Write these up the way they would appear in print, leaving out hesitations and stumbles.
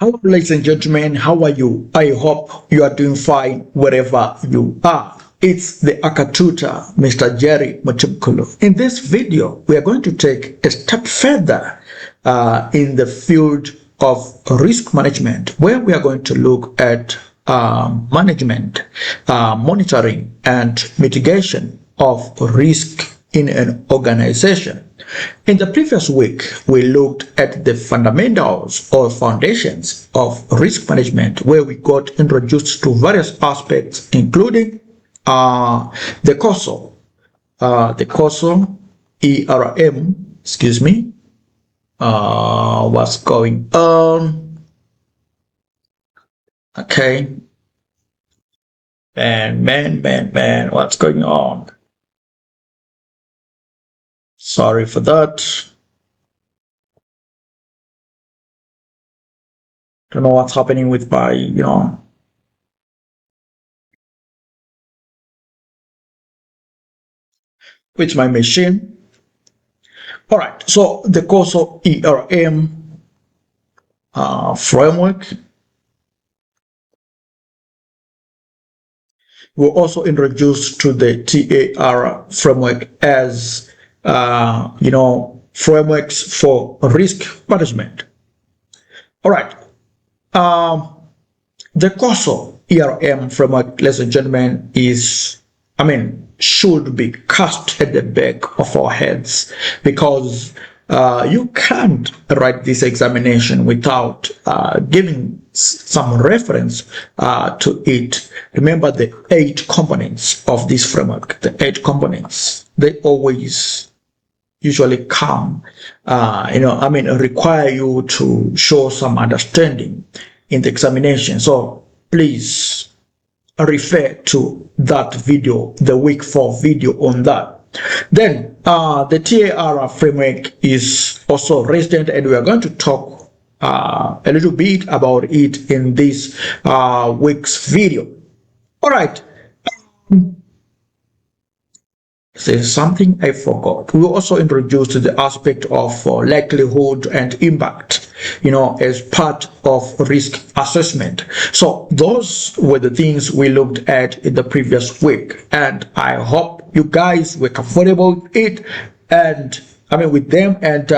Hello, ladies and gentlemen, how are you? I hope you are doing fine wherever you are. It's the Acca tutor, Mr. Jerry Mochimkulu. In this video, we are going to take a step further in the field of risk management, where we are going to look at management, monitoring, and mitigation of risk in an organization. In the previous week, we looked at the fundamentals or foundations of risk management, where we got introduced to various aspects, including the causal ERM, excuse me, what's going on? Okay. Man, what's going on? Sorry for that. Don't know what's happening with my, with my machine. All right, so the causal ERM framework. We're also introduced to the TAR framework as, frameworks for risk management. All right. The causal ERM framework, ladies and gentlemen, should be cast at the back of our heads, because you can't write this examination without giving some reference to it. Remember the 8 components of this framework. The 8 components, they always usually come, require you to show some understanding in the examination. So please refer to that video, the week 4 video on that. Then the TAR framework is also resident, and we are going to talk a little bit about it in this week's video. All right. There's something I forgot. We also introduced the aspect of likelihood and impact, as part of risk assessment. So those were the things we looked at in the previous week, and I hope you guys were comfortable with it, and with them. And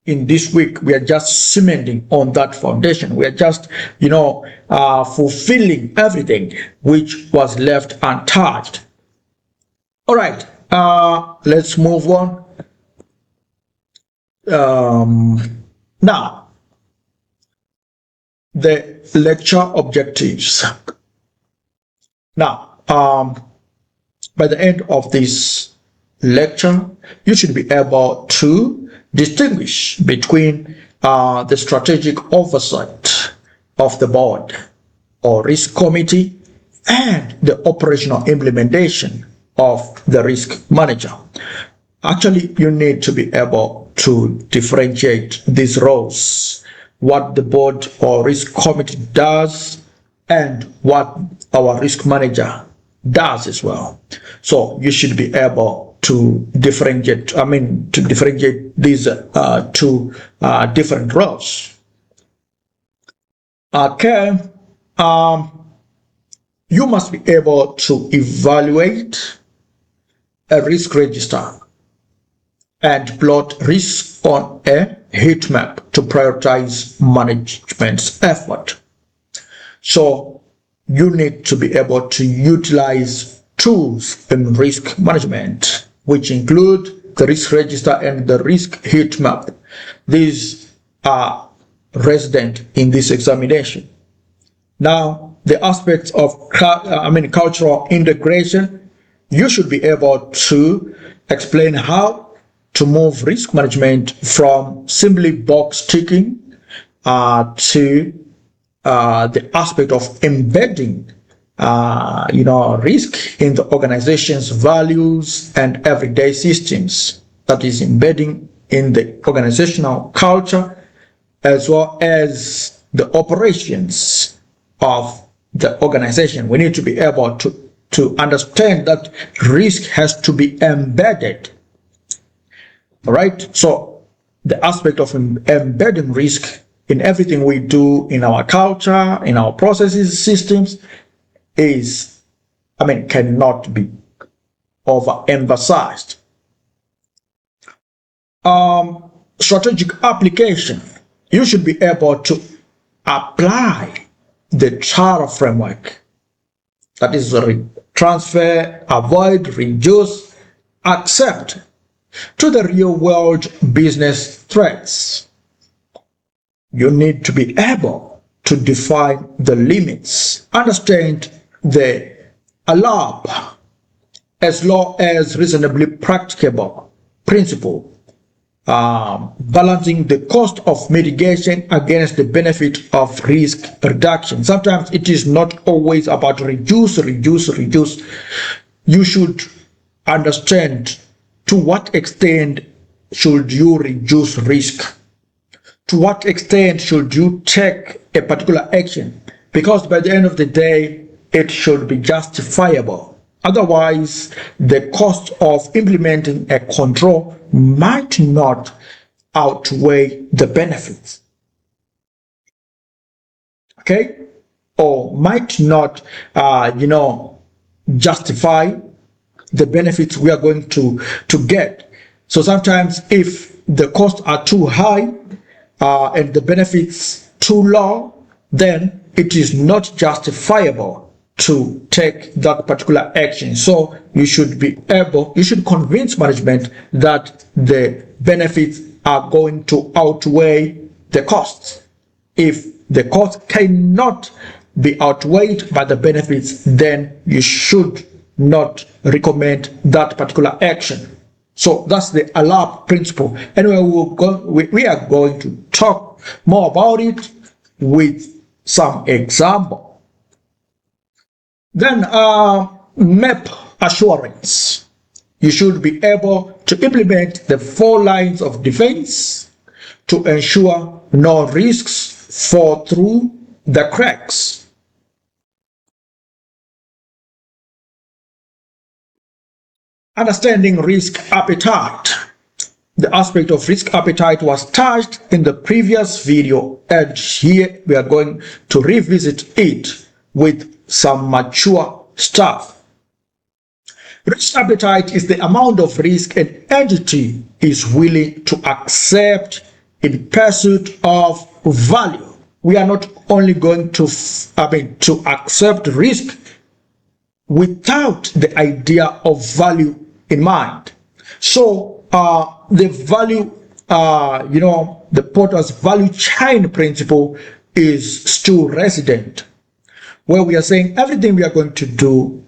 in this week, we are just cementing on that foundation. We are just, fulfilling everything which was left untouched. All right, let's move on. Now, the lecture objectives. Now, by the end of this lecture, you should be able to distinguish between the strategic oversight of the board or risk committee and the operational implementation of the risk manager. Actually, you need to be able to differentiate these roles, what the board or risk committee does and what our risk manager does as well. So you should be able to differentiate, these two different roles. Okay. You must be able to evaluate a risk register and plot risk on a heat map to prioritize management's effort. So you need to be able to utilize tools in risk management, which include the risk register and the risk heat map. These are resident in this examination. Now, the aspects of cultural integration, you should be able to explain how to move risk management from simply box ticking to the aspect of embedding risk in the organization's values and everyday systems. That is, embedding in the organizational culture as well as the operations of the organization. We need to be able to understand that risk has to be embedded. All right. So the aspect of embedding risk in everything we do, in our culture, in our processes, systems, cannot be overemphasized. Strategic application. You should be able to apply the charter framework. That is, transfer, avoid, reduce, accept to the real world business threats. You need to be able to define the limits, understand the Alarp as low as reasonably practicable principle, balancing the cost of mitigation against the benefit of risk reduction. Sometimes it is not always about reduce. You should understand to what extent should you reduce risk. To what extent should you take a particular action? Because by the end of the day, it should be justifiable. Otherwise, the cost of implementing a control might not outweigh the benefits. Okay? Or might not, justify the benefits we are going to get. So sometimes if the costs are too high and the benefits too low, then it is not justifiable to take that particular action. So you should convince management that the benefits are going to outweigh the costs. If the cost cannot be outweighed by the benefits, then you should not recommend that particular action. So that's the Alarp principle. Anyway, we are going to talk more about it with some example. Then MAP assurance. You should be able to implement the 4 lines of defense to ensure no risks fall through the cracks. Understanding risk appetite. The aspect of risk appetite was touched in the previous video, and here we are going to revisit it with some mature stuff. Risk appetite is the amount of risk an entity is willing to accept in pursuit of value. We are not only going to accept risk without the idea of value in mind. So the value, the Porter's value chain principle is still resident, where we are saying everything we are going to do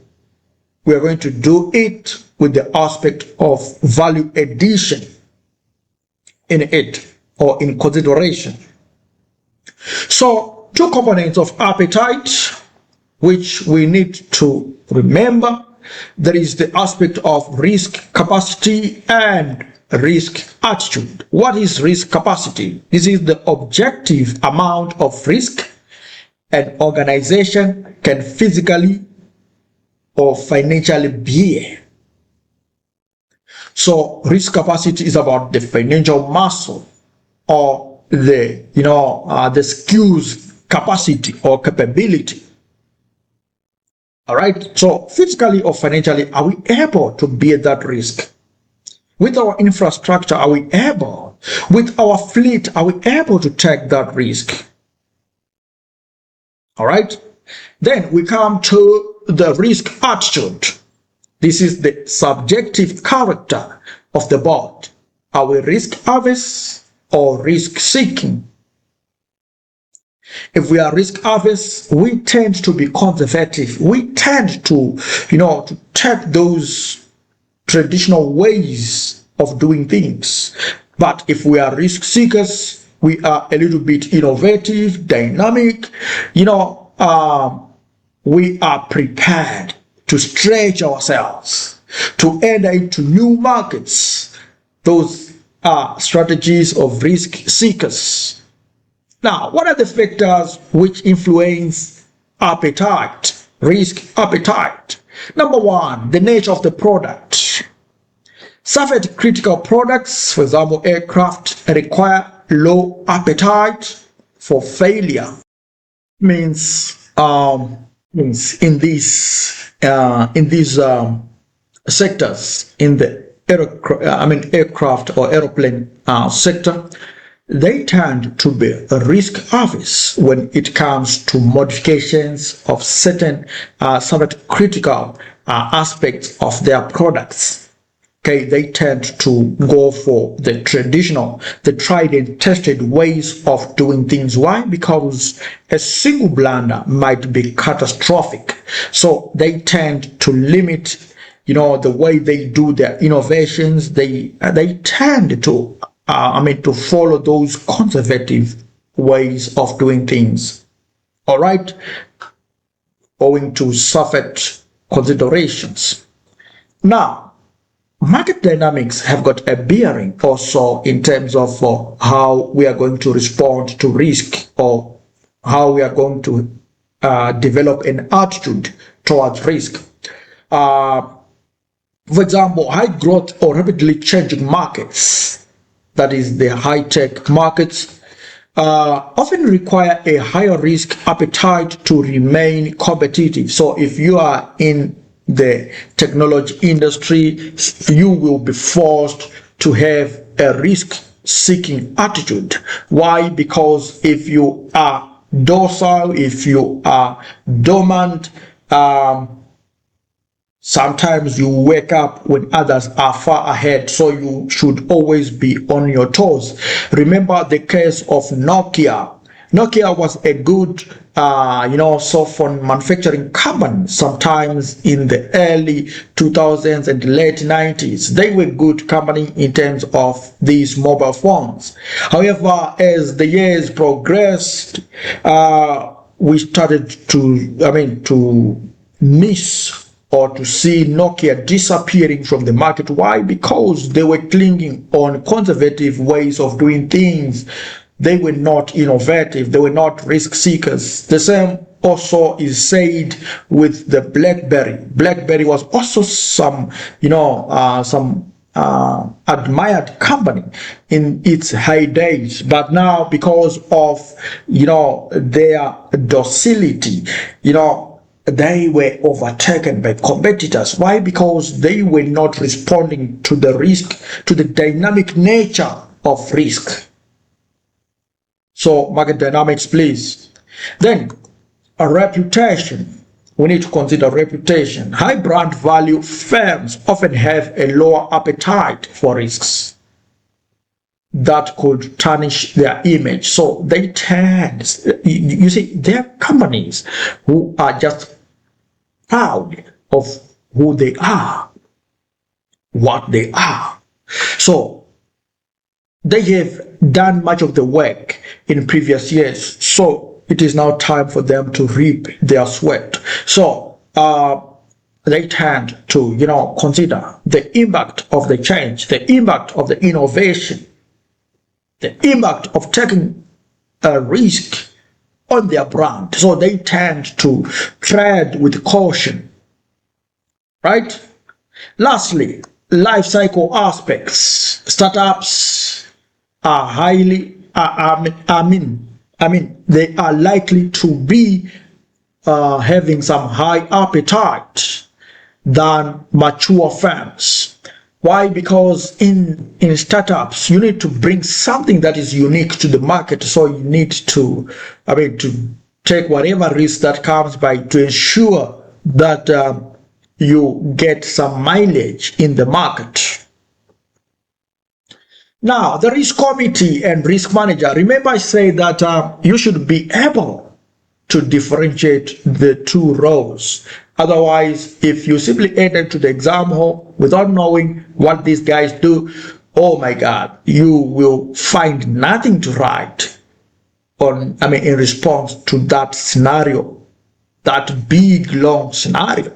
it with the aspect of value addition in it or in consideration. So 2 components of appetite which we need to remember. There is the aspect of risk capacity and risk attitude. What is risk capacity? This is the objective amount of risk an organization can physically or financially bear. So risk capacity is about the financial muscle or the skills capacity or capability. All right, so physically or financially, are we able to bear that risk? With our infrastructure, are we able? With our fleet, are we able to take that risk? All right, then we come to the risk attitude. This is the subjective character of the board. Are we risk averse or risk seeking? If we are risk averse, we tend to be conservative. We tend to, to take those traditional ways of doing things. But if we are risk seekers, we are a little bit innovative, dynamic. We are prepared to stretch ourselves, to enter into new markets. Those are strategies of risk seekers. Now, what are the factors which influence appetite, risk appetite? Number 1, the nature of the product. Safety critical products, for example, aircraft, require low appetite for failure means in these sectors, in the aircraft or aeroplane sector, they tend to be risk averse when it comes to modifications of certain somewhat critical aspects of their products. Okay, they tend to go for the traditional, the tried and tested ways of doing things. Why? Because a single blunder might be catastrophic. So they tend to limit, the way they do their innovations. They tend to, to follow those conservative ways of doing things. All right, owing to certain considerations. Now, market dynamics have got a bearing also in terms of how we are going to respond to risk, or how we are going to develop an attitude towards risk. For example, high growth or rapidly changing markets, that is the high-tech markets, often require a higher risk appetite to remain competitive. So if you are in the technology industry, you will be forced to have a risk-seeking attitude. Why? Because if you are docile, if you are dormant, sometimes you wake up when others are far ahead, so you should always be on your toes. Remember the case of Nokia. Nokia was a good, cell phone manufacturing company. Sometimes in the early 2000s and late 90s, they were good company in terms of these mobile phones. However, as the years progressed, we started to miss or to see Nokia disappearing from the market. Why? Because they were clinging on conservative ways of doing things. They were not innovative. They were not risk seekers. The same also is said with the BlackBerry. BlackBerry was also some admired company in its heydays, but now because of their docility, they were overtaken by competitors. Why? Because they were not responding to the risk, to the dynamic nature of risk. So market dynamics, please. Then a reputation. We need to consider reputation. High brand value firms often have a lower appetite for risks that could tarnish their image. So they tend, you see, there are companies who are just proud of who they are, what they are. So they have done much of the work in previous years. So it is now time for them to reap their sweat. So they tend to, consider the impact of the change, the impact of the innovation, the impact of taking a risk on their brand. So they tend to tread with caution, right? Lastly, life cycle aspects. Startups are they are likely to be having some high appetite than mature firms. Why? Because in startups, you need to bring something that is unique to the market. So you need to, to take whatever risk that comes by to ensure that you get some mileage in the market. Now, the risk committee and risk manager. Remember, I said that you should be able to differentiate the two roles. Otherwise, if you simply enter to the exam hall without knowing what these guys do, oh my God, you will find nothing to write in response to that scenario, that big, long scenario.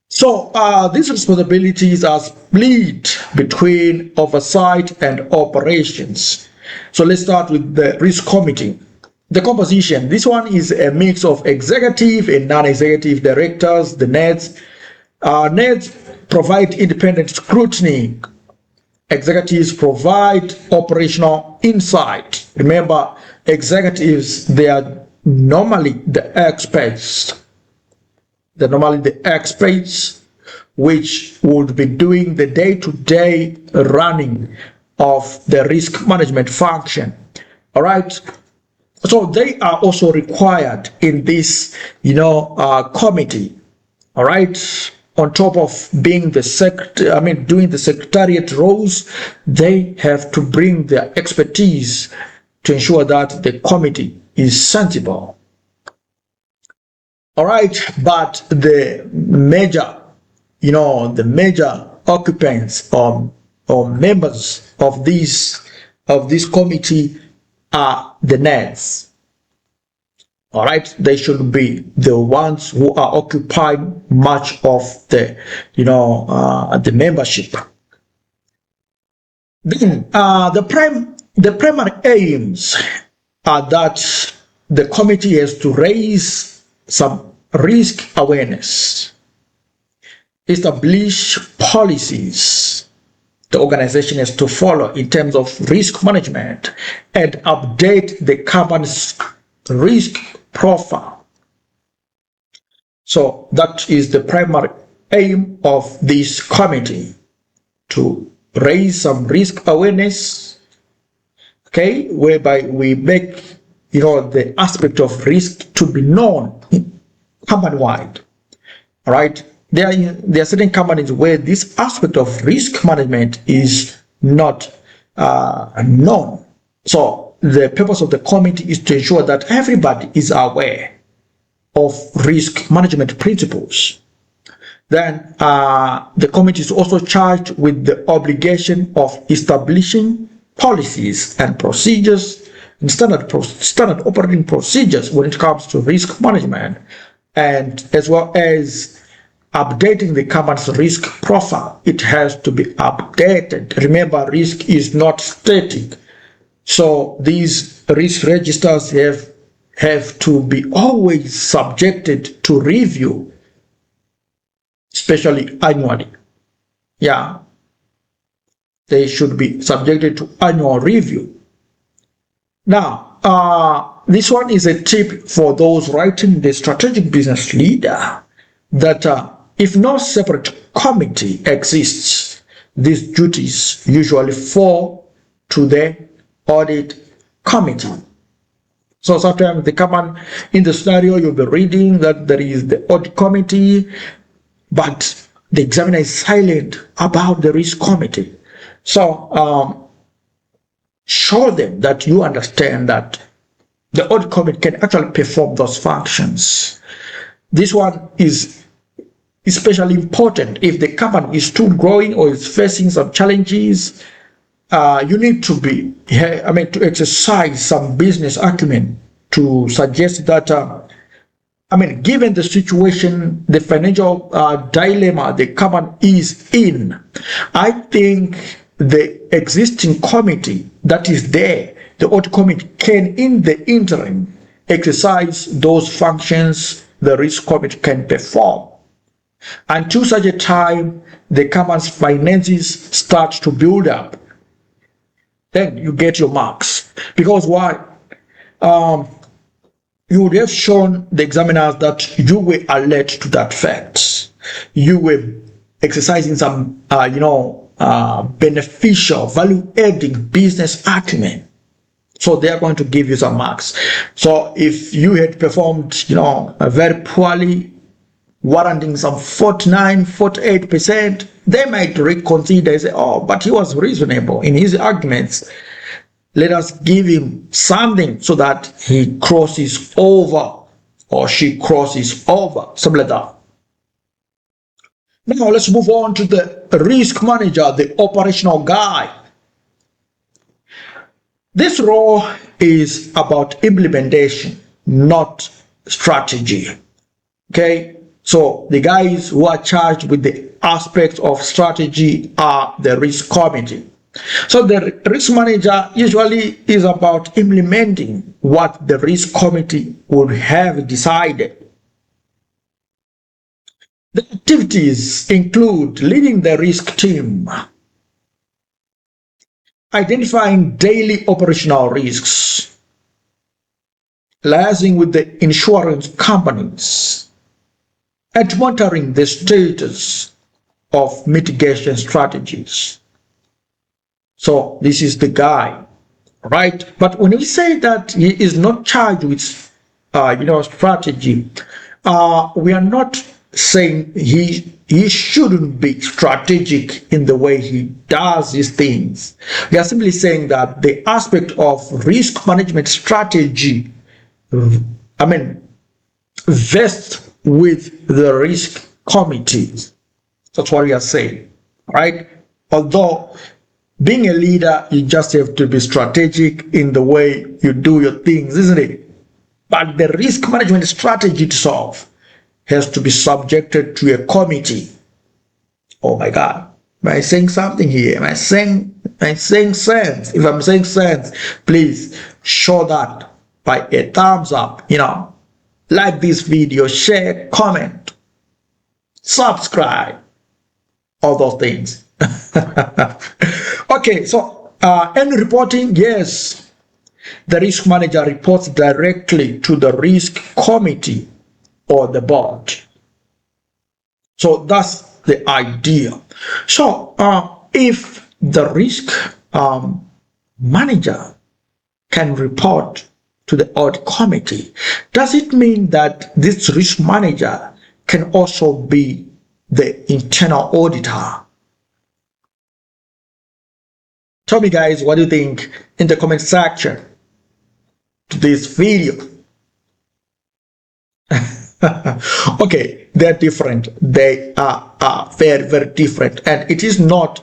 So these responsibilities are split between oversight and operations. So let's start with the risk committee. The composition, this one is a mix of executive and non-executive directors, the NEDs. NEDs provide independent scrutiny. Executives provide operational insight. Remember, executives, they are normally the experts. They're normally the experts which would be doing the day-to-day running of the risk management function. All right. So they are also required in this, committee. All right. On top of being doing the secretariat roles, they have to bring their expertise to ensure that the committee is sensible. All right, but the major occupants or members of this committee are the NEDs. All right, they should be the ones who are occupying much of the membership. Then the primary aims are that the committee has to raise some risk awareness, establish policies the organization has to follow in terms of risk management, and update the company's risk profile. So that is the primary aim of this committee, to raise some risk awareness, okay, whereby we make the aspect of risk to be known company-wide. All right, there are certain companies where this aspect of risk management is not known. So the purpose of the committee is to ensure that everybody is aware of risk management principles. Then the committee is also charged with the obligation of establishing policies and procedures and standard operating procedures when it comes to risk management, and as well as updating the company's risk profile. It has to be updated. Remember, risk is not static. So these risk registers have to be always subjected to review, especially annually. Yeah, they should be subjected to annual review. Now, this one is a tip for those writing the strategic business leader, that if no separate committee exists, these duties usually fall to the audit committee. So sometimes the common in the scenario, you'll be reading that there is the audit committee, but the examiner is silent about the risk committee. So show them that you understand that the audit committee can actually perform those functions. This one is especially important if the company is still growing or is facing some challenges. You need to to exercise some business acumen to suggest that, given the situation, the financial dilemma the company is in, I think the existing committee that is there, the audit committee, can, in the interim, exercise those functions the risk committee can perform. Until such a time the company's finances start to build up, then you get your marks. Because why? You would have shown the examiners that you were alert to that fact. You were exercising some, beneficial, value-adding business acumen. So they are going to give you some marks. So if you had performed, very poorly, warranting some 48%, they might reconsider and say, oh, but he was reasonable in his arguments. Let us give him something so that he crosses over or she crosses over, something like that. Now let's move on to the risk manager, the operational guy. This role is about implementation, not strategy. Okay? So the guys who are charged with the aspects of strategy are the risk committee. So the risk manager usually is about implementing what the risk committee would have decided. The activities include leading the risk team, identifying daily operational risks, liaising with the insurance companies, and monitoring the status of mitigation strategies. So this is the guy, right? But when we say that he is not charged with, strategy, we are not saying he shouldn't be strategic in the way he does these things. We are simply saying that the aspect of risk management strategy, vests with the risk committees. That's what we are saying, right? Although being a leader, you just have to be strategic in the way you do your things, isn't it? But the risk management strategy itself has to be subjected to a committee. Oh my God. Am I saying something here? Am I saying sense? If I'm saying sense, please show that by a thumbs up, like this video, share, comment, subscribe, all those things. Okay, so any reporting, yes, the risk manager reports directly to the risk committee or the board. So that's the idea. So if the risk manager can report to the audit committee, does it mean that this risk manager can also be the internal auditor? Tell me, guys, what do you think in the comment section to this video. Okay, they're different. They are very, very different, and it is not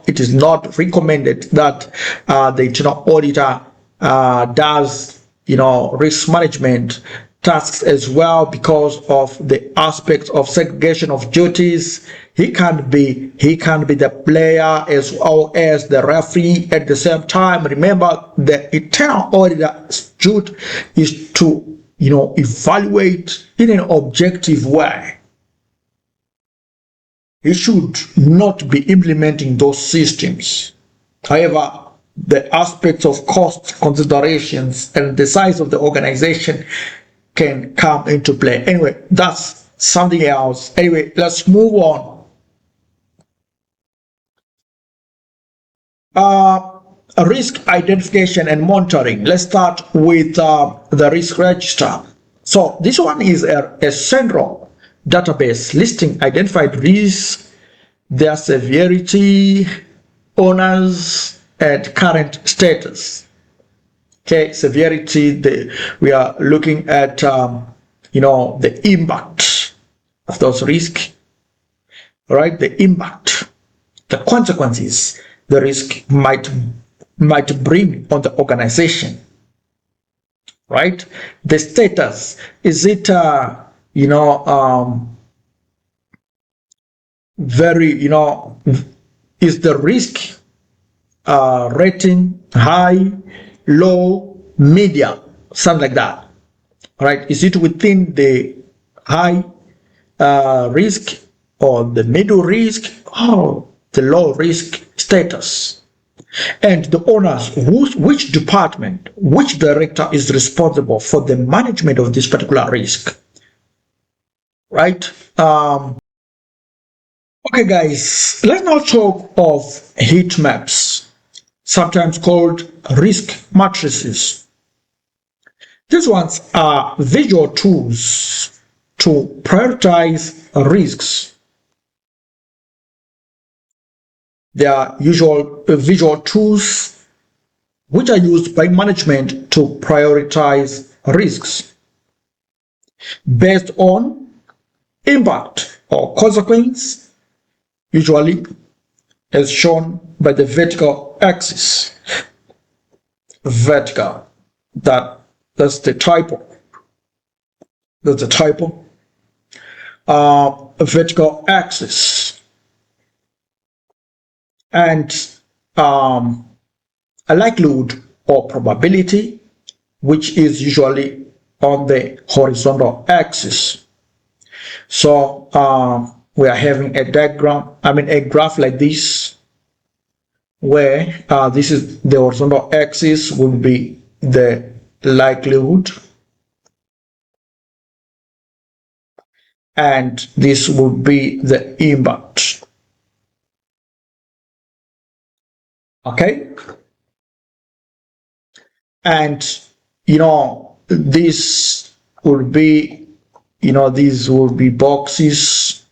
recommended that the internal auditor does risk management tasks as well, because of the aspects of segregation of duties. He can be the player as well as the referee at the same time. Remember, the internal auditor's duty is to evaluate in an objective way. He should not be implementing those systems. However, the aspects of cost considerations and the size of the organization can come into play. Anyway, that's something else. Anyway, let's move on. Risk identification and monitoring. Let's start with the risk register. So this one is a central database listing identified risks, their severity, owners, and current status. Okay, severity, we are looking at the impact of those risks, right? The impact, the consequences the risk might bring on the organization, right? The status, is it very is the risk rating high, low, medium, something like that, right? Is it within the high risk or the middle risk or the low risk status? And the owners, which department, which director is responsible for the management of this particular risk, right? Okay, guys, let's now talk of heat maps, sometimes called risk matrices. These ones are visual tools to prioritize risks. They are usual visual tools which are used by management to prioritize risks based on impact or consequence, usually as shown by the vertical axis. Vertical, that's the typo. That's the typo. Vertical axis. And a likelihood or probability, which is usually on the horizontal axis. So we are having a diagram, a graph like this, where this is the horizontal axis, will be the likelihood, and this would be the impact. Okay, and this would be, these would be boxes.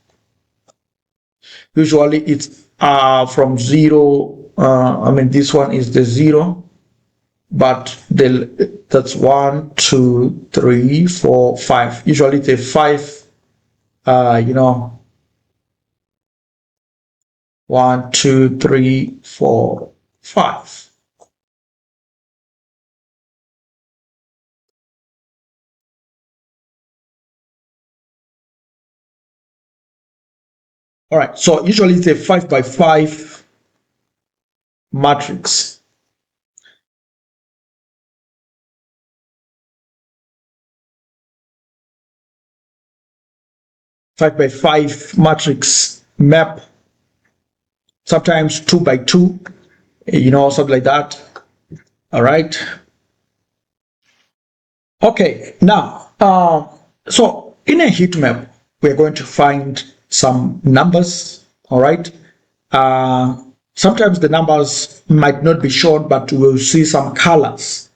Usually it's from 0. This one is the 0, but that's 1, 2, 3, 4, 5. Usually the 5, 1, 2, 3, 4, 5. All right, so usually it's a 5 by 5 matrix. Five by 5 matrix map, sometimes 2 by 2, something like that. All right. Okay, now, so in a heat map, we're going to find some numbers. All right. Sometimes the numbers might not be shown, but we'll see some colors.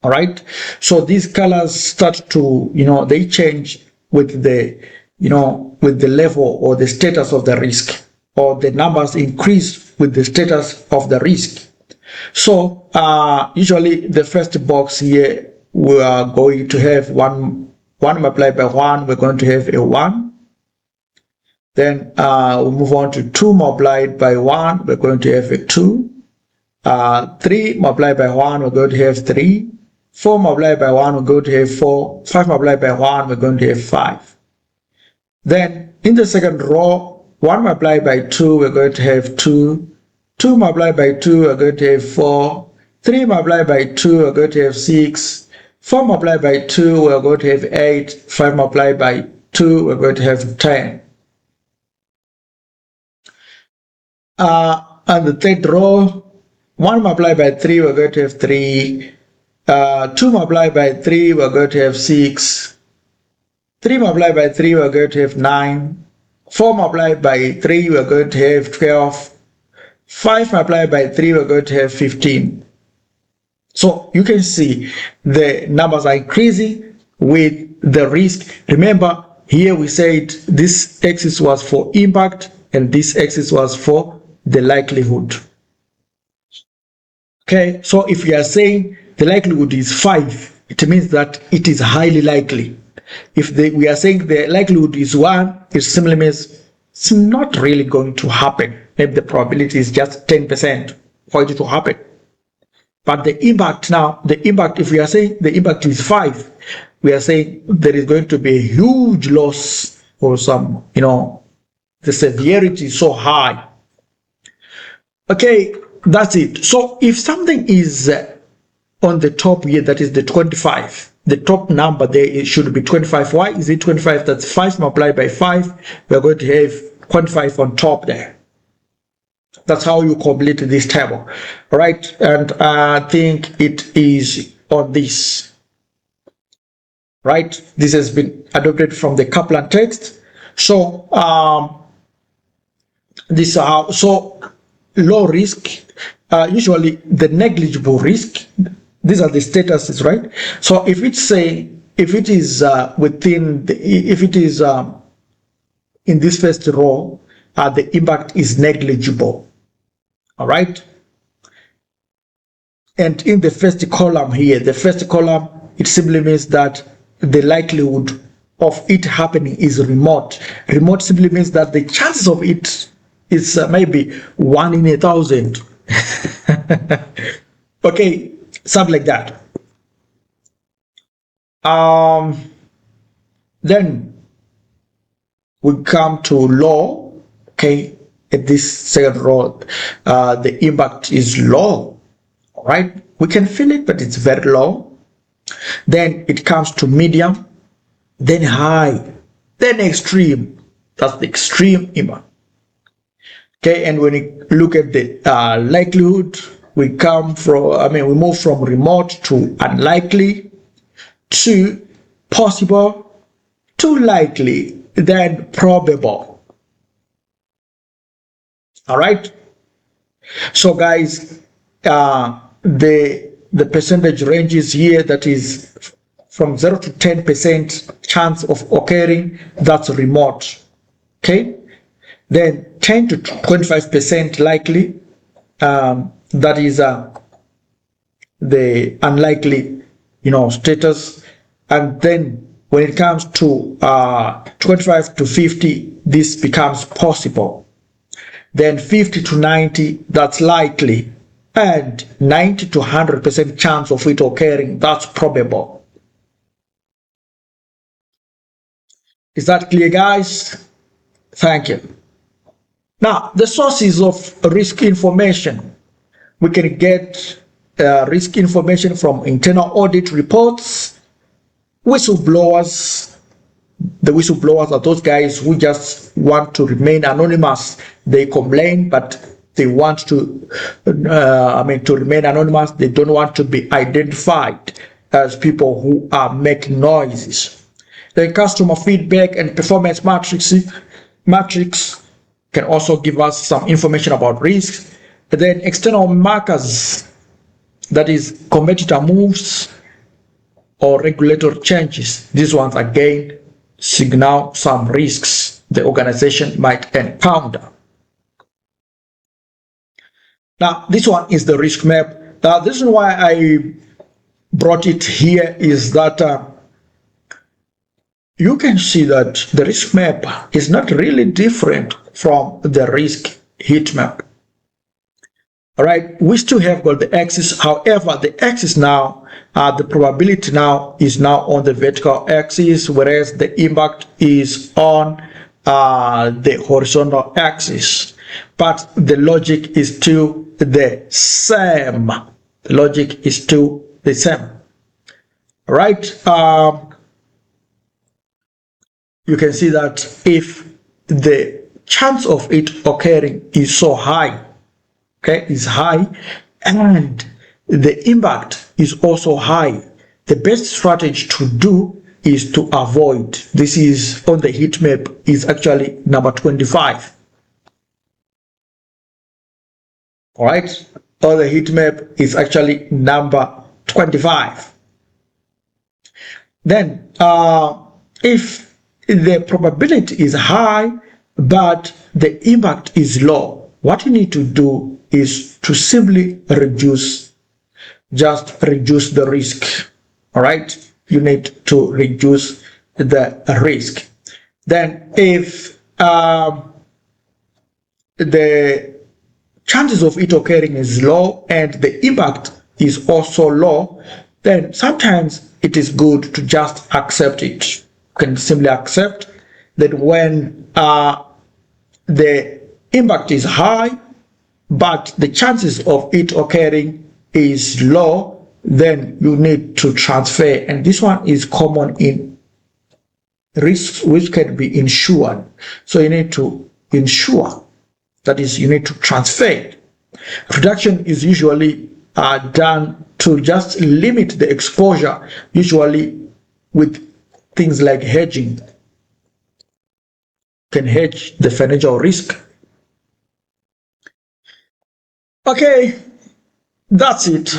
All right. So these colors start to, they change with the, with the level or the status of the risk, or the numbers increase with the status of the risk. So usually the first box here, we are going to have 1 multiplied by 1, we're going to have a 1. Then we move on to 2 multiplied by 1, we're going to have a 2. 3 multiplied by 1, we're going to have 3. 4 multiplied by 1, we're going to have 4. 5 multiplied by 1, we're going to have 5. Then in the second row, 1 multiplied by 2, we're going to have 2. 2 multiplied by 2, we're going to have 4. 3 multiplied by 2, we're going to have 6. 4 multiplied by 2, we're going to have 8. 5 multiplied by 2, we're going to have 10. And the third row, 1 multiplied by 3, we're going to have 3. 2 multiplied by 3, we're going to have 6. 3 multiplied by 3, we're going to have 9. 4 multiplied by 3, we're going to have 12. 5 multiplied by 3, we're going to have 15. So you can see the numbers are increasing with the risk. Remember, here we said this axis was for impact and this axis was for the likelihood. Okay, so if we are saying the likelihood is 5, it means that it is highly likely. If we are saying the likelihood is 1, it simply means it's not really going to happen. Maybe the probability is just 10% for it to happen. But the impact now, if we are saying the impact is 5, we are saying there is going to be a huge loss or some, the severity is so high. Okay, that's it. So if something is on the top here, that is the 25, the top number there, it should be 25. Why is it 25? That's 5 multiplied by 5. We are going to have 25 on top there. That's how you complete this table. All right, and I think it is on this. Right, this has been adopted from the Kaplan text. So this so low risk, usually the negligible risk. These are the statuses, right? So if it's if it is within if it is in this first row, the impact is negligible. All right. And in the first column here, it simply means that the likelihood of it happening is remote. Remote simply means that the chances of it is maybe 1 in 1,000. Okay, something like that. Then we come to low. Okay, at this second row, the impact is low. All right, we can feel it, but it's very low. Then it comes to medium, then high, then extreme. That's the extreme impact. Okay, and when you look at the likelihood, we move from remote to unlikely to possible to likely than probable. All right. So guys, the percentage ranges here, that is from 0 to 10% chance of occurring, that's remote. Okay. Then 10 to 25% likely, that is the unlikely, status. And then when it comes to 25 to 50, this becomes possible. Then 50 to 90, that's likely, and 90 to 100% chance of it occurring, that's probable. Is that clear, guys? Thank you. Now, the sources of risk information. We can get risk information from internal audit reports, whistleblowers. The whistleblowers are those guys who just want to remain anonymous. They complain, but they want to, to remain anonymous. They don't want to be identified as people who are making noises. The customer feedback and performance matrix can also give us some information about risks. And then external markers, that is competitor moves or regulatory changes. These ones again signal some risks the organization might encounter. Now, this one is the risk map. Now, the reason why I brought it here is that you can see that the risk map is not really different from the risk heat map. All right, we still have got the axis. However, the axis now, the probability now is now on the vertical axis, whereas the impact is on the horizontal axis. But the logic is still the same. The logic is still the same. All right. You can see that if the chance of it occurring is so high, okay, is high, and the impact is also high, the best strategy to do is to avoid. This is on the heat map, is actually number 25. All right, on the heat map is actually number 25. Then if the probability is high but the impact is low, what you need to do is to simply reduce the risk. All right, you need to reduce the risk. Then if the chances of it occurring is low and the impact is also low, then sometimes it is good to just accept it. You can simply accept that when the impact is high but the chances of it occurring is low, then you need to transfer. And this one is common in risks which can be insured. So you need to insure, that is, you need to transfer it. Reduction is usually done to just limit the exposure, usually with things like hedging. Can hedge the financial risk. Okay, that's it.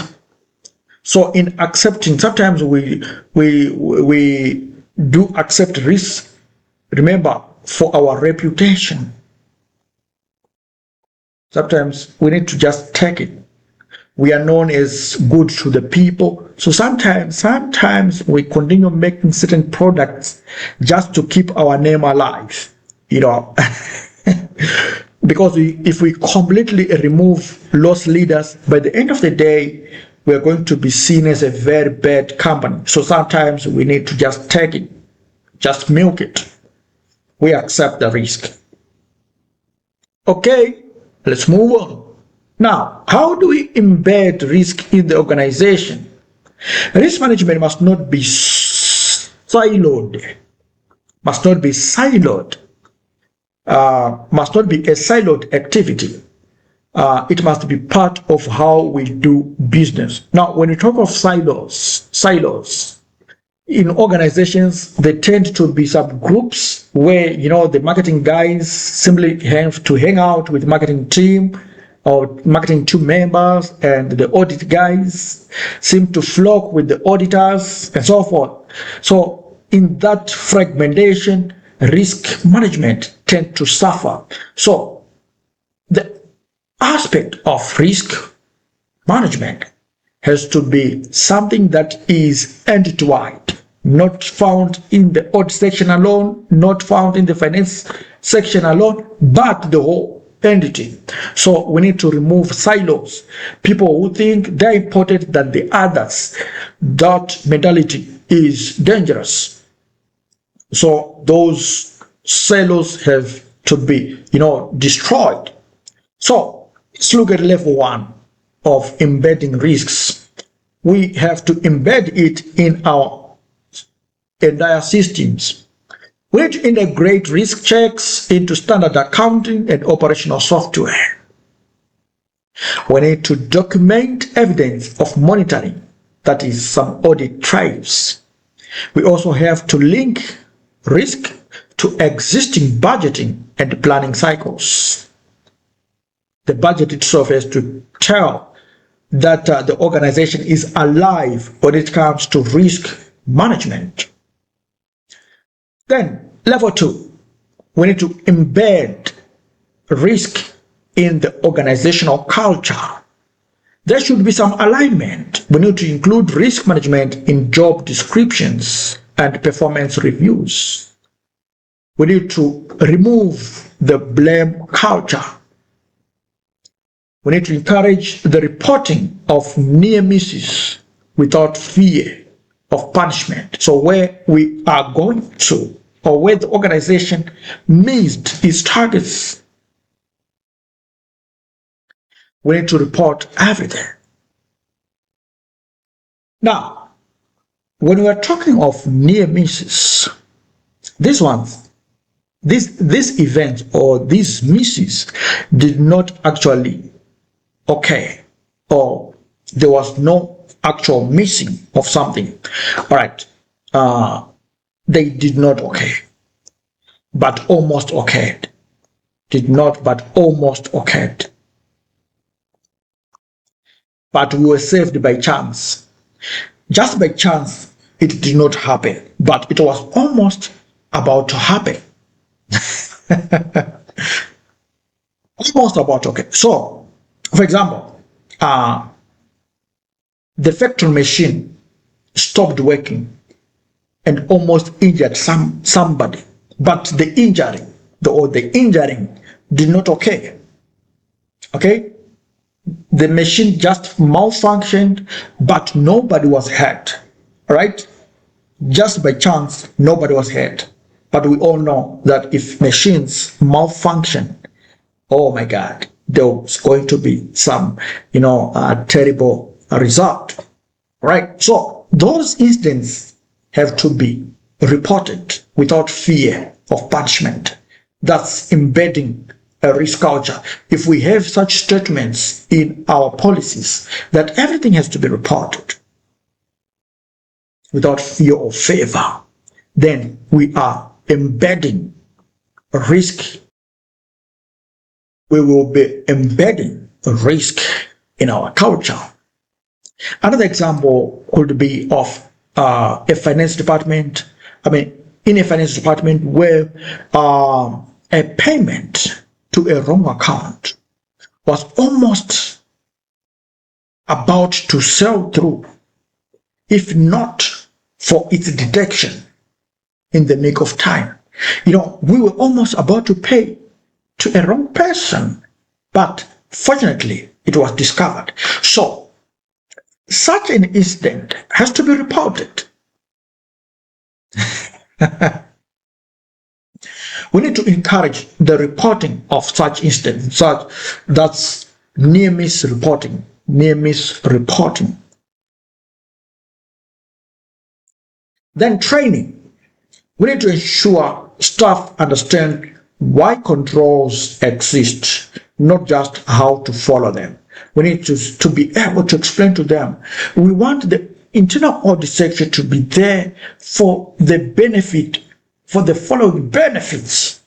So in accepting, sometimes we do accept risk, remember, for our reputation. Sometimes we need to just take it. We are known as good to the people. So sometimes we continue making certain products just to keep our name alive, because if we completely remove loss leaders, by the end of the day, we are going to be seen as a very bad company. So sometimes we need to just take it, just milk it. We accept the risk. Okay, let's move on. Now, how do we embed risk in the organization? Risk management must not be siloed. Must not be siloed. Must not be a siloed activity. It must be part of how we do business. Now, when you talk of silos, in organizations, they tend to be subgroups where, the marketing guys simply have to hang out with the marketing team or marketing team members, and the audit guys seem to flock with the auditors and so forth. So in that fragmentation, risk management tend to suffer. So the aspect of risk management has to be something that is end-to-end, not found in the audit section alone, not found in the finance section alone, but the whole entity. So we need to remove silos. People who think they're important than the others, that mentality is dangerous. So those silos have to be, destroyed. So let's look at level 1 of embedding risks. We have to embed it in our entire systems. We need to integrate risk checks into standard accounting and operational software. We need to document evidence of monitoring, that is, some audit trails. We also have to link risk to existing budgeting and planning cycles. The budget itself has to tell that the organization is alive when it comes to risk management. Then, level 2, we need to embed risk in the organizational culture. There should be some alignment. We need to include risk management in job descriptions and performance reviews. We need to remove the blame culture. We need to encourage the reporting of near misses without fear of punishment. So where we are going to, or where the organization missed its targets, we need to report everything. Now, when we are talking of near misses, these events or these misses did not actually occur, or there was no actual missing of something. All right, they did not occur, but almost occurred. Did not, but almost occurred. But we were saved by chance. Just by chance, it did not happen, but it was almost about to happen. Almost about to occur. So, for example, the factory machine stopped working and almost injured somebody, but the injuring did not occur. Okay? The machine just malfunctioned, but nobody was hurt. Right? Just by chance, nobody was hurt. But we all know that if machines malfunction, oh my God, there's going to be some, terrible result. Right? So those incidents have to be reported without fear of punishment. That's embedding a risk culture. If we have such statements in our policies that everything has to be reported without fear or favor, then we are embedding risk. We will be embedding risk in our culture. Another example could be of a finance department. In a finance department where a payment to a wrong account was almost about to sell through, if not for its detection in the nick of time. We were almost about to pay to a wrong person, but fortunately it was discovered. So such an incident has to be reported. We need to encourage the reporting of such incidents. That's near miss reporting. Then training. We need to ensure staff understand why controls exist, not just how to follow them. We need to be able to explain to them. We want the internal audit section to be there for the benefit, for the following benefits.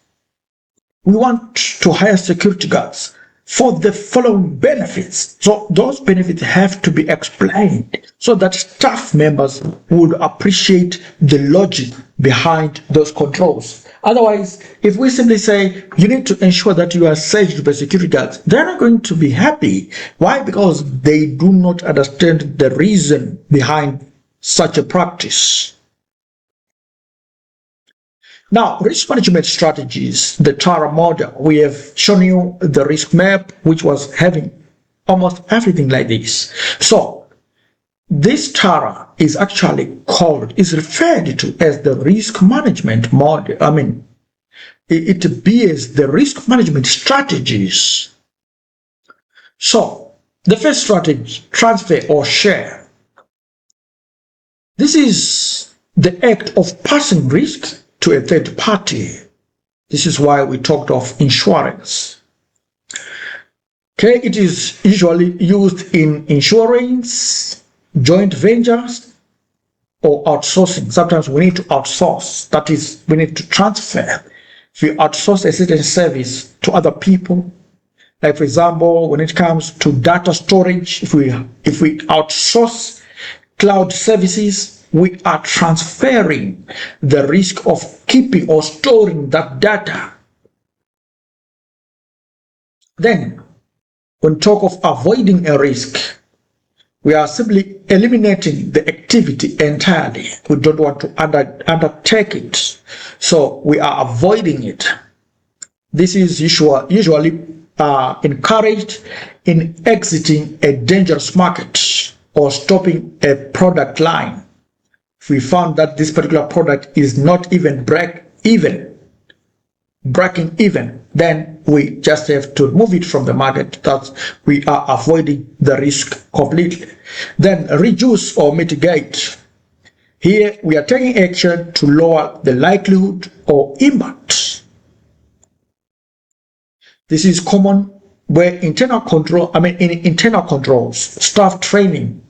We want to hire security guards for the following benefits. So those benefits have to be explained so that staff members would appreciate the logic behind those controls. Otherwise, if we simply say you need to ensure that you are saved by security guards, they're not going to be happy. Why? Because they do not understand the reason behind such a practice. Now, risk management strategies, the TARA model, we have shown you the risk map, which was having almost everything like this. So, this TARA is actually is referred to as the risk management model. I mean, it bears the risk management strategies. So, the first strategy, transfer or share. This is the act of passing risk to a third party. This is why we talked of insurance. Okay, it is usually used in insurance, joint ventures, or outsourcing. Sometimes we need to outsource. That is, we need to transfer. If we outsource a certain service to other people, like for example, when it comes to data storage, if we outsource cloud services, we are transferring the risk of keeping or storing that data. Then, when we talk of avoiding a risk, we are simply eliminating the activity entirely. We don't want to undertake it, so we are avoiding it. This is usually encouraged in exiting a dangerous market or stopping a product line. If we found that this particular product is not even breaking even, then we just have to remove it from the market. That we are avoiding the risk completely. Then reduce or mitigate. Here we are taking action to lower the likelihood or impact. This is common where in internal controls, staff training,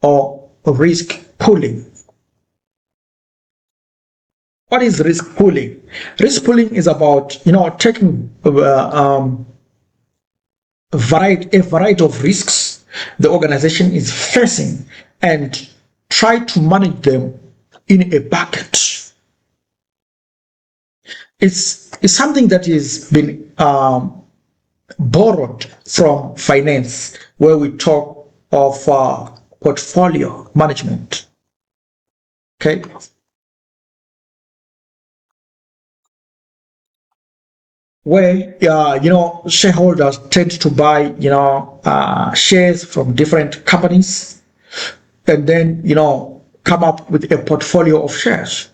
or risk pooling. What is risk pooling? Risk pooling is about taking a variety of risks the organization is facing and try to manage them in a bucket. It's something that has been borrowed from finance, where we talk of portfolio management. Okay. Where shareholders tend to buy shares from different companies, and then come up with a portfolio of shares.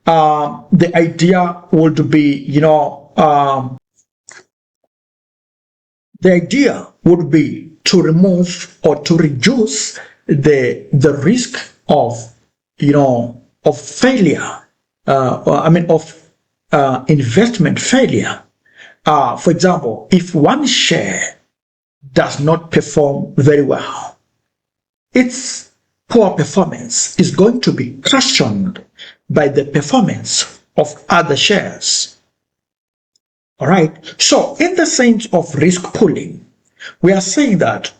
The idea would be to remove or to reduce the risk of failure, of investment failure. For example, if one share does not perform very well, its poor performance is going to be cushioned by the performance of other shares. All right. So, in the sense of risk pooling, we are saying that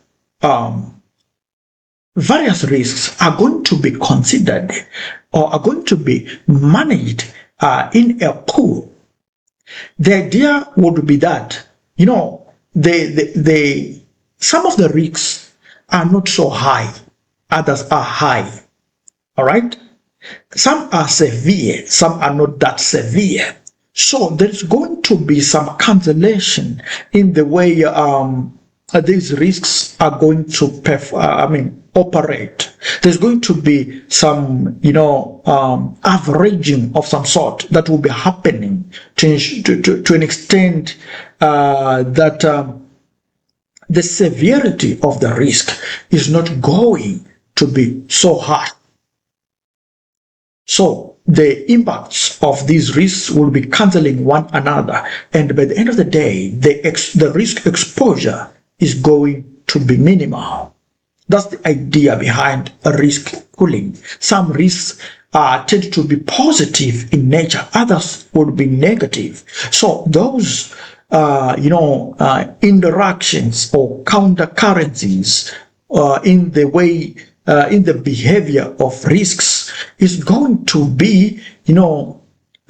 various risks are going to be considered or are going to be managed in a pool. The idea would be that some of the risks are not so high, others are high. All right. Some are severe, some are not that severe. So there's going to be some cancellation in the way these risks are going to operate. There's going to be some averaging of some sort that will be happening to an extent that the severity of the risk is not going to be so high. So the impacts of these risks will be cancelling one another, and by the end of the day, the risk exposure is going to be minimal. That's the idea behind risk pooling. Some risks tend to be positive in nature, others would be negative. So those interactions or countercurrencies in the way, in the behavior of risks is going to be,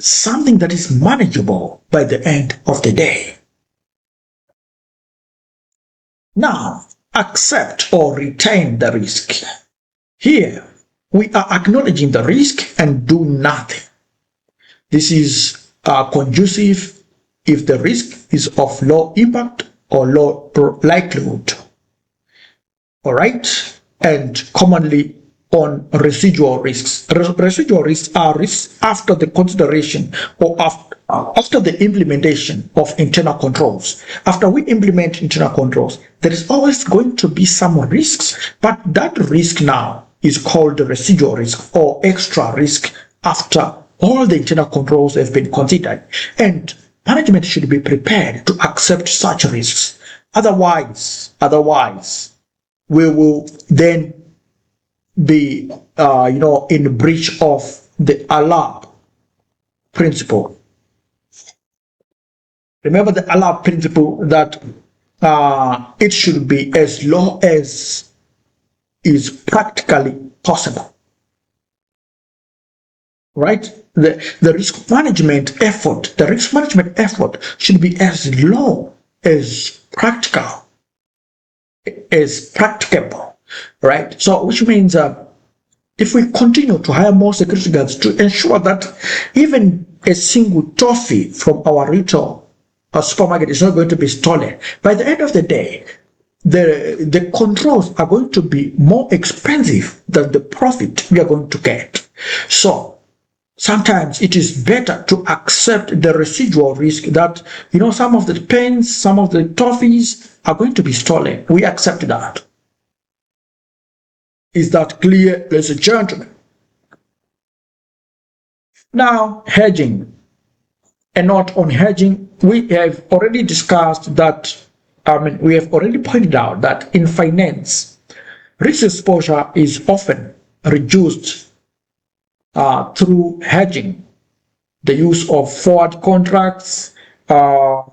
something that is manageable by the end of the day. Now, accept or retain the risk. Here, we are acknowledging the risk and do nothing. This is conducive if the risk is of low impact or low likelihood. All right? And commonly on residual risks. Residual risks are risks after the consideration or after the implementation of internal controls. After we implement internal controls, there is always going to be some risks, but that risk now is called the residual risk or extra risk after all the internal controls have been considered. And management should be prepared to accept such risks. Otherwise, we will then be, in breach of the Alarp principle. Remember the Alarp principle that it should be as low as is practically possible. Right? The risk management effort, should be as low as practicable, right? So, which means if we continue to hire more security guards to ensure that even a single toffee from our retail supermarket is not going to be stolen, by the end of the day, the controls are going to be more expensive than the profit we are going to get. So sometimes it is better to accept the residual risk that, some of the pens, some of the toffees are going to be stolen. We accept that. Is that clear, ladies and gentlemen? Now, hedging. A note on hedging. We have already discussed that, we have already pointed out that in finance, risk exposure is often reduced through hedging, the use of forward contracts,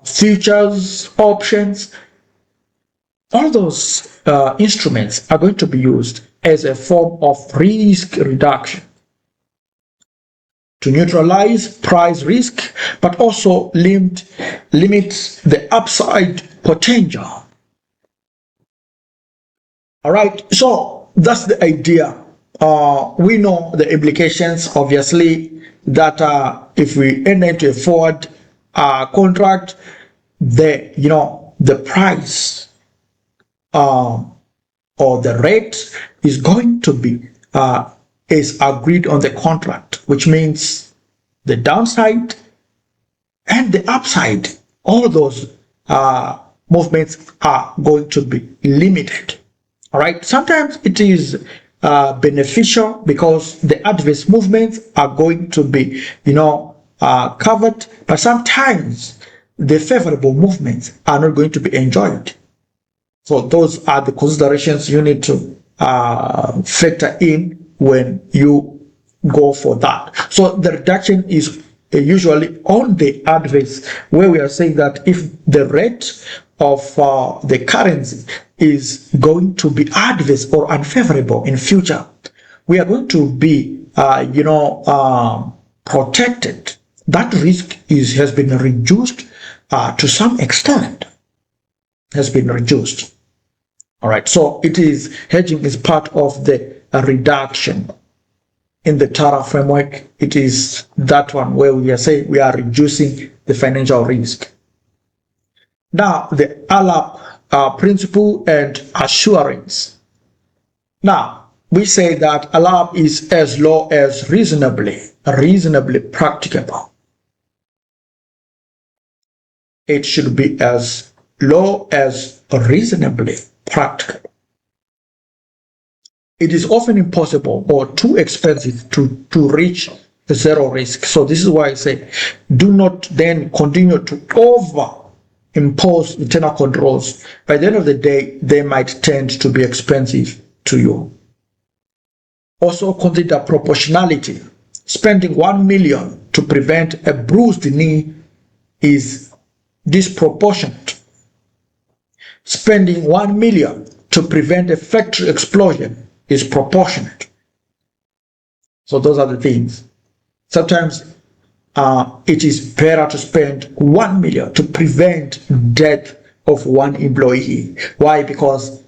futures, options. All those instruments are going to be used as a form of risk reduction to neutralize price risk, but also limit the upside potential. All right, so that's the idea. We know the implications, obviously, that if we enter into a forward contract, the price or the rate is going to be is agreed on the contract, which means the downside and the upside, all those movements are going to be limited. All right. Sometimes it is beneficial because the adverse movements are going to be, covered, but sometimes the favorable movements are not going to be enjoyed. So those are the considerations you need to factor in when you go for that. So the reduction is usually on the adverse, where we are saying that if the rate of the currency is going to be adverse or unfavorable in future, we are going to be, protected. That risk has been reduced to some extent, has been reduced. All right, so hedging is part of the reduction in the Tara framework. It is that one where we are saying we are reducing the financial risk. Now, the Alarp principle and assurance. Now, we say that Alarp is as low as reasonably practicable. It should be as low as reasonably practicable. It is often impossible or too expensive to reach zero risk. So this is why I say do not then continue to impose internal controls. By the end of the day, they might tend to be expensive to you. Also consider proportionality. Spending 1 million to prevent a bruised knee is disproportionate. Spending 1 million to prevent a factory explosion is proportionate. So those are the things. Sometimes it is better to spend 1 million to prevent death of one employee. Why? Because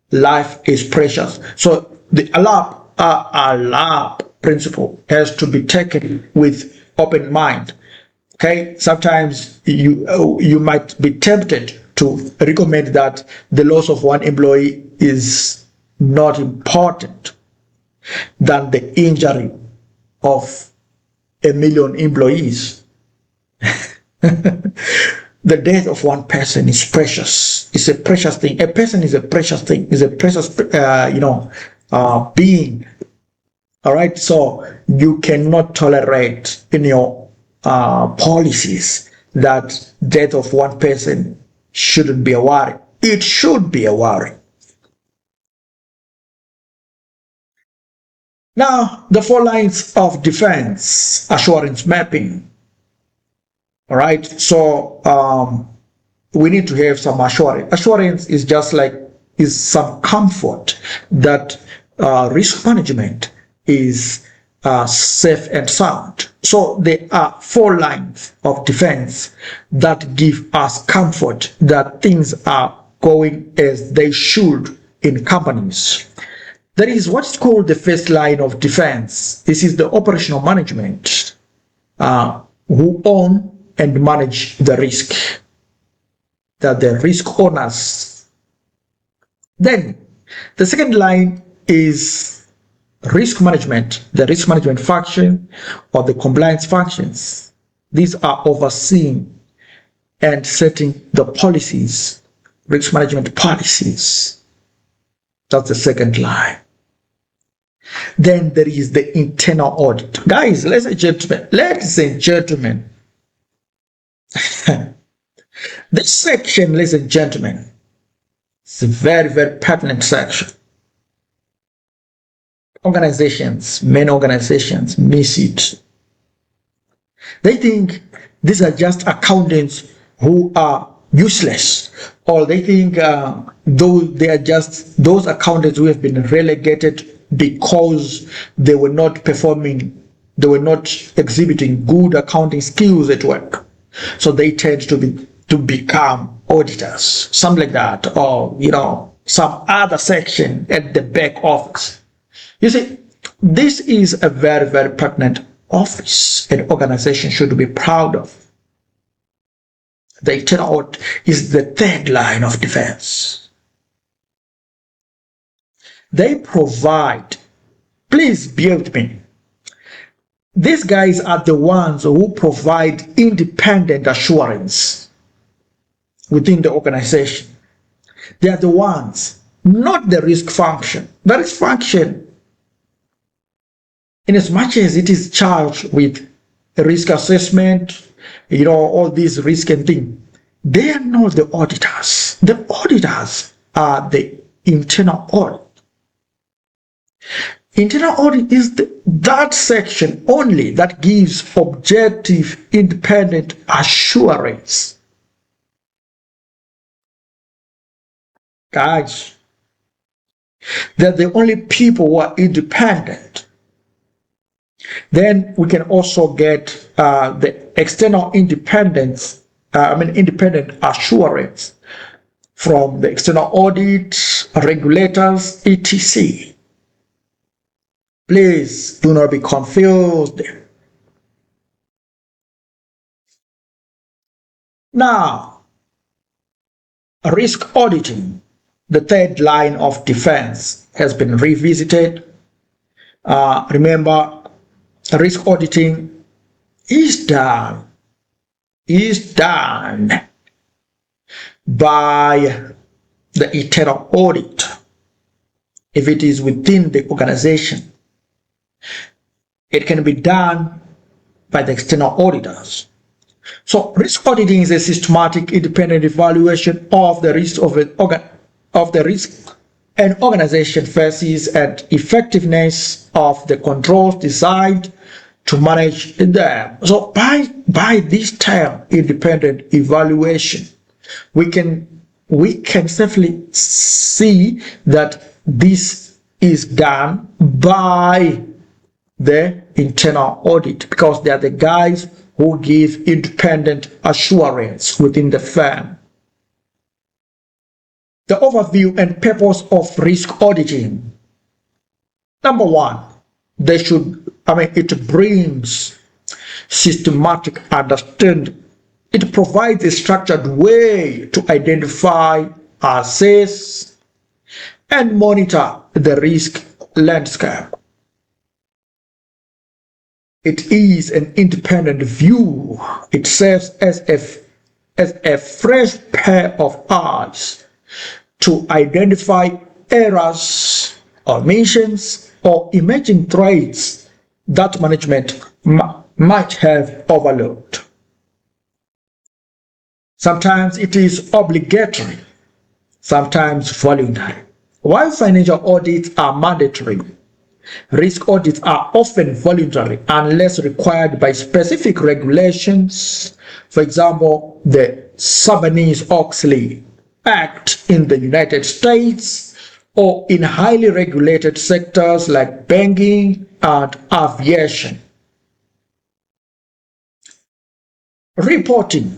life is precious. So the Alarp principle has to be taken with open mind. Okay, sometimes you might be tempted to recommend that the loss of one employee is not important than the injury of 1 million employees. The death of one person is precious. It's a precious thing. A person is a precious thing. Is a precious, being. All right. So you cannot tolerate in your policies that death of one person shouldn't be a worry. It should be a worry. Now, the 4 lines of defense assurance mapping. All right. So we need to have some assurance. Assurance is just like is some comfort that risk management is safe and sound. So there are 4 lines of defense that give us comfort that things are going as they should in companies. There is what's called the first line of defense. This is the operational management who own and manage the risk. That the risk owners. Then the second line is risk management, the risk management function or the compliance functions. These are overseeing and setting the policies, risk management policies. That's the second line. Then there is the internal audit. Guys, ladies and gentlemen, this section, ladies and gentlemen, is a very, very pertinent section. Many organizations miss it. They think these are just accountants who are useless, or they think they are just those accountants who have been relegated because they were not exhibiting good accounting skills at work. So they tend to become auditors, something like that, or some other section at the back office. You see, this is a very, very pertinent office an organization should be proud of. The internal audit is the third line of defense. They provide, please bear with me, these guys are the ones who provide independent assurance within the organization. They are the ones, not the risk function. The risk function, in as much as it is charged with risk assessment, all these risk and things, they are not the auditors. The auditors are the internal audit. Internal audit is that section only that gives objective, independent assurance. Guys, they're the only people who are independent. Then we can also get the external independent assurance from the external audit, regulators, etc. Please do not be confused. Now, risk auditing, the third line of defense, has been revisited. Remember, risk auditing is done by the internal audit if it is within the organization. It can be done by the external auditors. So risk auditing is a systematic independent evaluation of the risk an organization faces and effectiveness of the controls designed to manage them. So by this term, independent evaluation, we can safely see that this is done by the internal audit, because they are the guys who give independent assurance within the firm. The overview and purpose of risk auditing. Number one, it brings systematic understanding. It provides a structured way to identify, assess, and monitor the risk landscape. It is an independent view. It serves as a fresh pair of eyes to identify errors, omissions, or emerging threats that management might have overlooked. Sometimes it is obligatory, sometimes voluntary. While financial audits are mandatory, risk audits are often voluntary unless required by specific regulations. For example, the Sarbanes-Oxley Act in the United States, or in highly regulated sectors like banking and aviation. Reporting.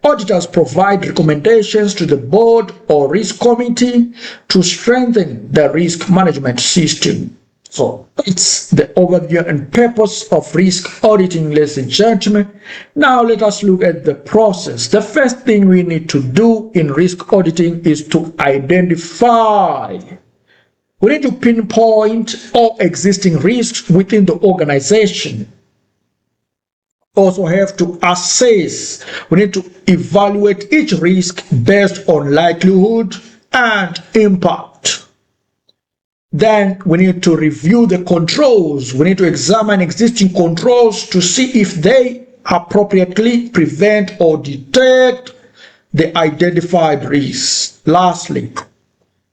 Auditors provide recommendations to the board or risk committee to strengthen the risk management system. So it's the overview and purpose of risk auditing, ladies and gentlemen. Now let us look at the process. The first thing we need to do in risk auditing is to identify. We need to pinpoint all existing risks within the organization. Also have to assess. We need to evaluate each risk based on likelihood and impact. Then we need to review the controls. We need to examine existing controls to see if they appropriately prevent or detect the identified risks. Lastly,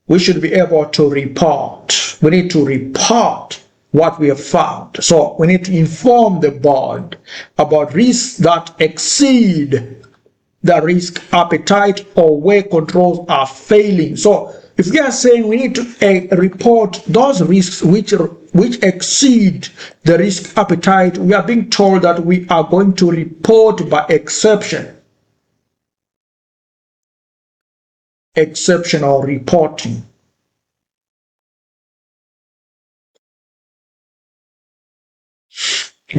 we should be able to report. We need to report what we have found. So we need to inform the board about risks that exceed the risk appetite or where controls are failing. So if we are saying we need to report those risks which exceed the risk appetite, we are being told that we are going to report by exception. Exceptional reporting.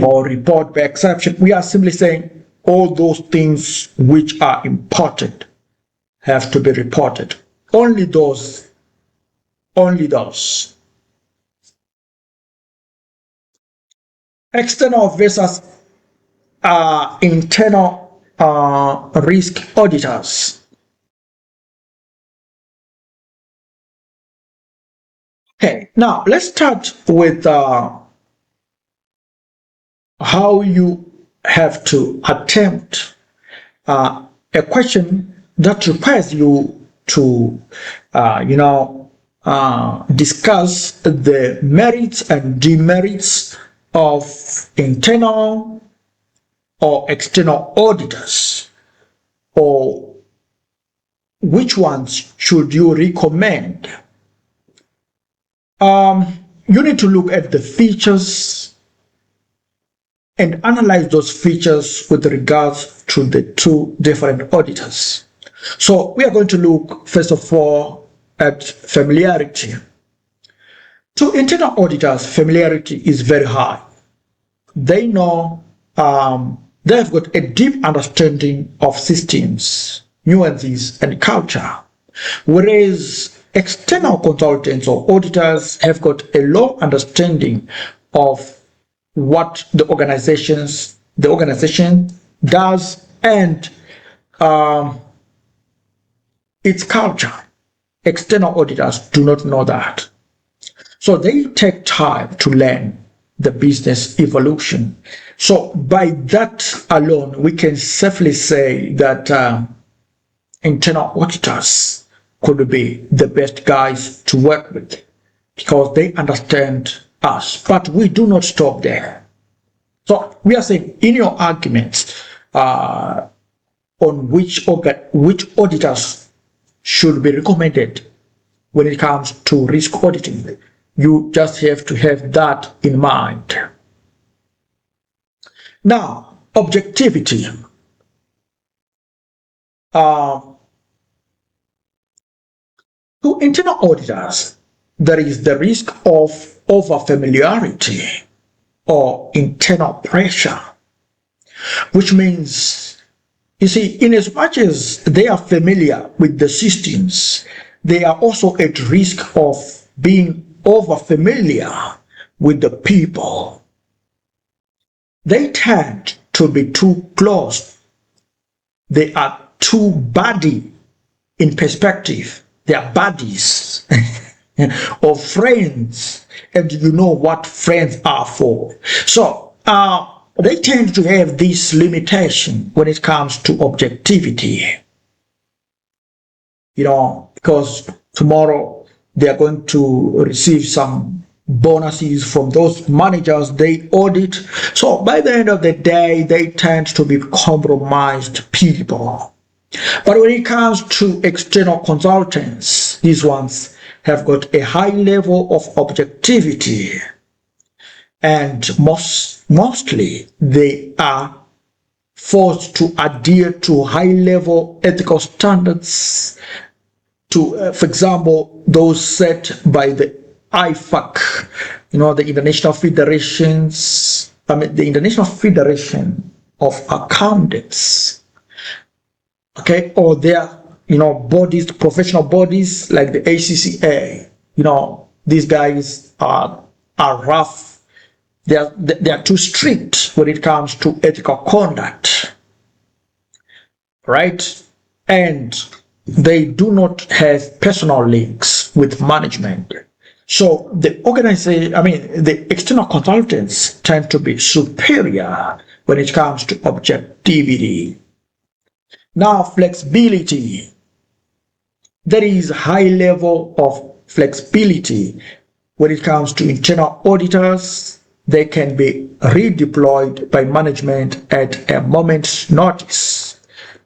Or report by exception. We are simply saying all those things which are important have to be reported. Only those. Only those. External versus internal risk auditors. Okay, now let's start with how you have to attempt a question that requires you to, discuss the merits and demerits of internal or external auditors, or which ones should you recommend. You need to look at the features and analyze those features with regards to the two different auditors. So we are going to look first of all at familiarity. To internal auditors, familiarity is very high. They know, they've got a deep understanding of systems, nuances, and culture. Whereas external consultants or auditors have got a low understanding of what the organization does and its culture. External auditors do not know that. So they take time to learn the business evolution. So by that alone, we can safely say that internal auditors could be the best guys to work with because they understand us. But we do not stop there. So we are saying in your arguments on which auditors should be recommended when it comes to risk auditing, you just have to have that in mind. Now, objectivity. To internal auditors, there is the risk of over-familiarity or internal pressure, which means, you see, in as much as they are familiar with the systems, they are also at risk of being over-familiar with the people. They tend to be too close. They are too buddy in perspective. They are buddies or friends, and you know what friends are for. So they tend to have this limitation when it comes to objectivity. You know, because tomorrow they are going to receive some bonuses from those managers they audit. So by the end of the day, they tend to be compromised people. But when it comes to external consultants, these ones have got a high level of objectivity, and mostly they are forced to adhere to high-level ethical standards, to, for example, those set by the IFAC, you know, the International Federations, the International Federation of Accountants. Okay, or their, you know, bodies, professional bodies like the ACCA. You know, these guys are rough. They are too strict when it comes to ethical conduct, right? And they do not have personal links with management. So the organization, the external consultants tend to be superior when it comes to objectivity. Now, flexibility. There is a high level of flexibility when it comes to internal auditors. They can be redeployed by management at a moment's notice.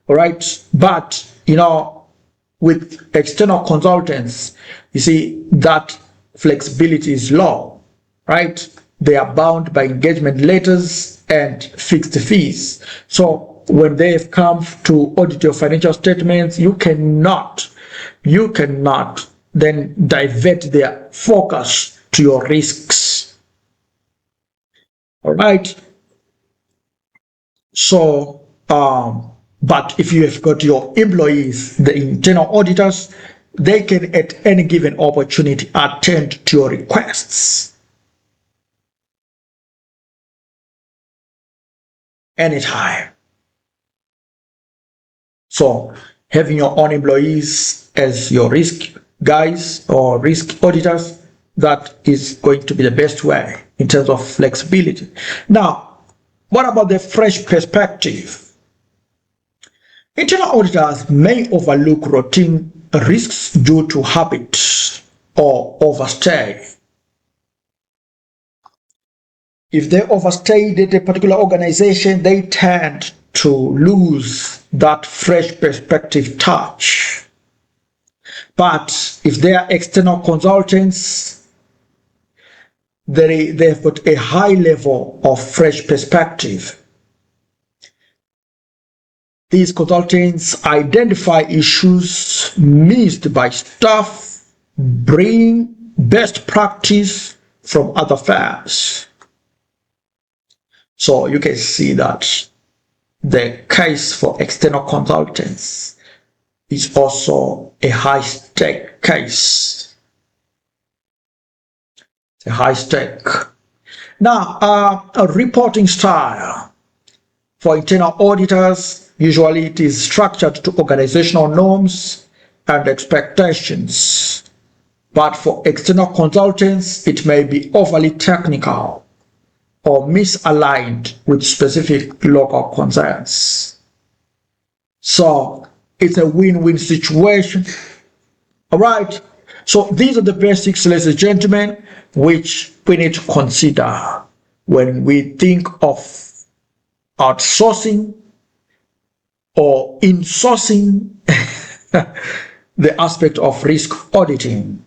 All right. But, you know, with external consultants, you see that flexibility is low, right? They are bound by engagement letters and fixed fees. So when they have come to audit your financial statements, you cannot then divert their focus to your risks. All right. So, but if you have got your employees, the internal auditors, they can at any given opportunity attend to your requests anytime. So having your own employees as your risk guys or risk auditors, that is going to be the best way in terms of flexibility. Now, what about the fresh perspective? Internal auditors may overlook routine risks due to habit or overstay. If they overstayed at a particular organization, they tend to lose that fresh perspective touch. But if they are external consultants, they've got a high level of fresh perspective. These consultants identify issues missed by staff, bring best practice from other firms. So you can see that the case for external consultants is also a high-stake case. It's a high-stake. Now, a reporting style. For internal auditors, usually it is structured to organizational norms and expectations. But for external consultants, it may be overly technical or misaligned with specific local concerns. So it's a win-win situation All right. So these are the basics, ladies and gentlemen, which we need to consider when we think of outsourcing or insourcing the aspect of risk auditing.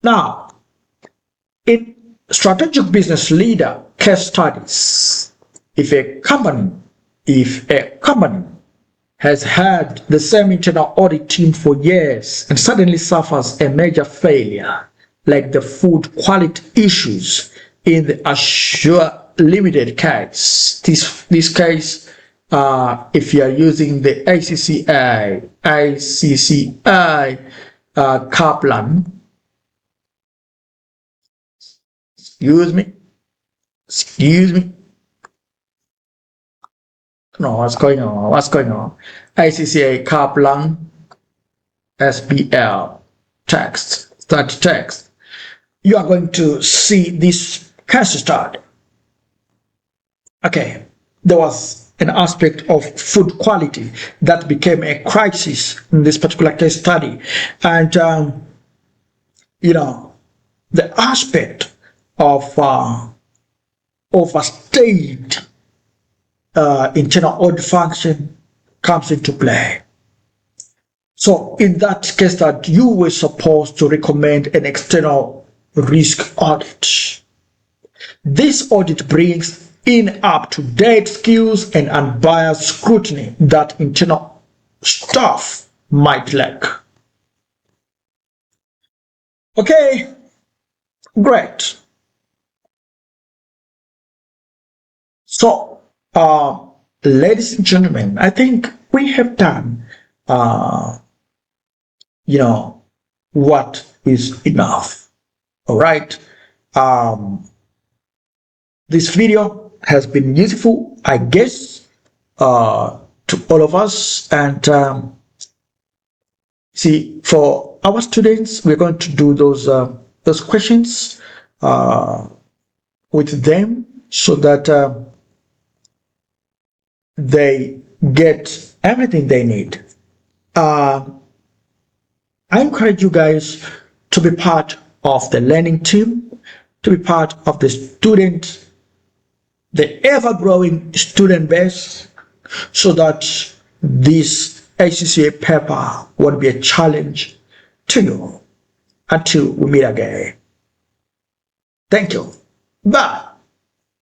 Now, in strategic business leader case studies, if a company has had the same internal audit team for years and suddenly suffers a major failure, like the food quality issues in the Assure Limited case. This case, if you are using the ICCI Kaplan, excuse me, no, what's going on, ICCI Kaplan SBL text, you are going to see this case study. Okay, there was an aspect of food quality that became a crisis in this particular case study, and the aspect of overstayed internal audit function comes into play. So in that case, that you were supposed to recommend an external risk audit. This audit brings in up-to-date skills and unbiased scrutiny that internal staff might lack. Okay, great. So, ladies and gentlemen, I think we have done, what is enough. All right. This video has been useful, I guess, to all of us. And see, for our students, we're going to do those questions with them so that they get everything they need. I encourage you guys to be part of the learning team, to be part of the ever-growing student base, so that this ACCA paper won't be a challenge to you until we meet again. Thank you. Bye.